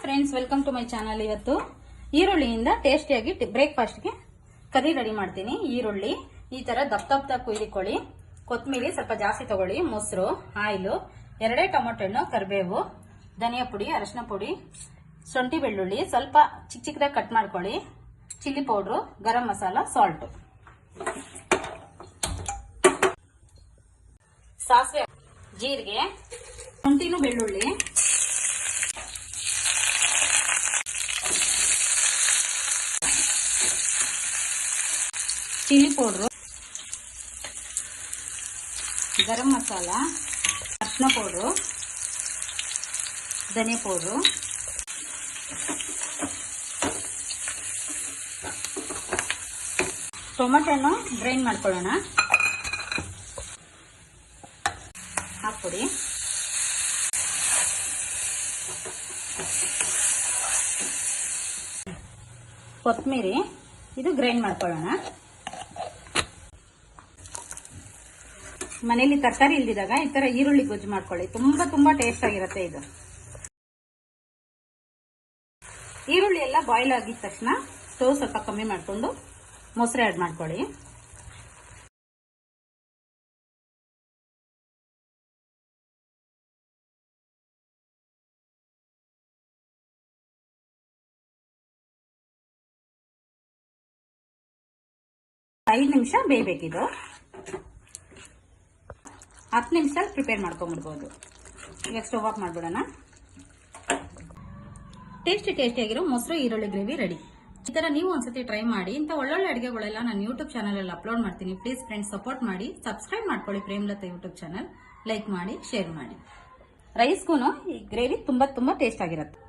Friends, welcome to my channel. ಇವತ್ತು ಈರುಳ್ಳಿಯಿಂದ ಟೇಸ್ಟಿಯಾಗಿ ಬ್ರೇಕ್ಫಾಸ್ಟ್ಗೆ ಕರಿ ರೆಡಿ ಮಾಡ್ತೀನಿ. ಈರುಳ್ಳಿ ಈ ತರ ದಪ್ಪ ಕುಯ್ದಿಕೊಳ್ಳಿ. ಕೊತ್ತಂಬರಿ ಸ್ವಲ್ಪ ಜಾಸ್ತಿ ತಗೊಳ್ಳಿ. ಮೊಸರು, ಆಯಿಲ್, 2 ಟೊಮೊಟೊ ಹಣ್ಣು, ಕರಿಬೇವು, ಧನಿಯಾ ಪುಡಿ, ಅರಿಶಿನ ಪುಡಿ, ಶುಂಠಿ ಬೆಳ್ಳುಳ್ಳಿ ಸ್ವಲ್ಪ ಚಿಕ್ಕದಾಗಿ ಕಟ್ ಮಾಡ್ಕೊಳ್ಳಿ. Chilli powder, garam masala, salt, ಸಾಸಿವೆ, ಜೀರಿಗೆ, ಶುಂಠಿನೂ ಬೆಳ್ಳುಳ್ಳಿ, ಚಿಲ್ಲಿ ಪೌಡ್ರು, ಗರಂ ಮಸಾಲ, ಅರಿಶಿನ ಪೌಡ್ರು, ಧನಿಯಾ ಪೌಡ್ರು, ಟೊಮೆಟೊನ ಗ್ರೈಂಡ್ ಮಾಡ್ಕೊಳ್ಳೋಣ. ಹಾಕ್ಕೊಡಿ. ಕೊತ್ತಂಬರಿ ಇದು ಗ್ರೈಂಡ್ ಮಾಡ್ಕೊಳ್ಳೋಣ. ಮನೆಯಲ್ಲಿ ತರಕಾರಿ ಇಲ್ದಿದಾಗ ಈ ತರ ಈರುಳ್ಳಿ ಗೊಜ್ಜು ಮಾಡ್ಕೊಳ್ಳಿ. ತುಂಬಾ ಟೇಸ್ಟ್ ಆಗಿರುತ್ತೆ ಇದು. ಈರುಳ್ಳಿ ಎಲ್ಲ ಬಾಯ್ಲ್ ಆಗಿದ ತಕ್ಷಣ ಸ್ಟವ್ ಸ್ವಲ್ಪ ಕಮ್ಮಿ ಮಾಡ್ಕೊಂಡು ಮೊಸರು ಆಡ್ ಮಾಡ್ಕೊಳ್ಳಿ. ಐದು ನಿಮಿಷ ಬೇಯಬೇಕಿದು. 10 ನಿಮಿಷ ಪ್ರಿಪೇರ್ ಮಾಡ್ಕೊಂಡ್ಬಿಡ್ಬೋದು. ಈಗ ಸ್ಟವ್ ಆಫ್ ಮಾಡ್ಬಿಡೋಣ. ಟೇಸ್ಟಿಯಾಗಿರೋ ಮೊಸರು ಈರುಳ್ಳಿ ಗ್ರೇವಿ ರೆಡಿ. ಈ ತರ ನೀವು ಒಂದ್ಸತಿ ಟ್ರೈ ಮಾಡಿ. ಇಂಥ ಒಳ್ಳೊಳ್ಳೆ ಅಡುಗೆಗಳೆಲ್ಲ ನಾನು ಯೂಟ್ಯೂಬ್ ಚಾನಲ್ ಅಲ್ಲಿ ಅಪ್ಲೋಡ್ ಮಾಡ್ತೀನಿ. ಪ್ಲೀಸ್ ಫ್ರೆಂಡ್ಸ್, ಸಪೋರ್ಟ್ ಮಾಡಿ, ಸಬ್ಸ್ಕ್ರೈಬ್ ಮಾಡ್ಕೊಳ್ಳಿ ಪ್ರೇಮಲತಾ ಯೂಟ್ಯೂಬ್ ಚಾನಲ್. ಲೈಕ್ ಮಾಡಿ, ಶೇರ್ ಮಾಡಿ. ರೈಸ್ಗೂ ಈ ಗ್ರೇವಿ ತುಂಬಾ ಟೇಸ್ಟ್ ಆಗಿರುತ್ತೆ.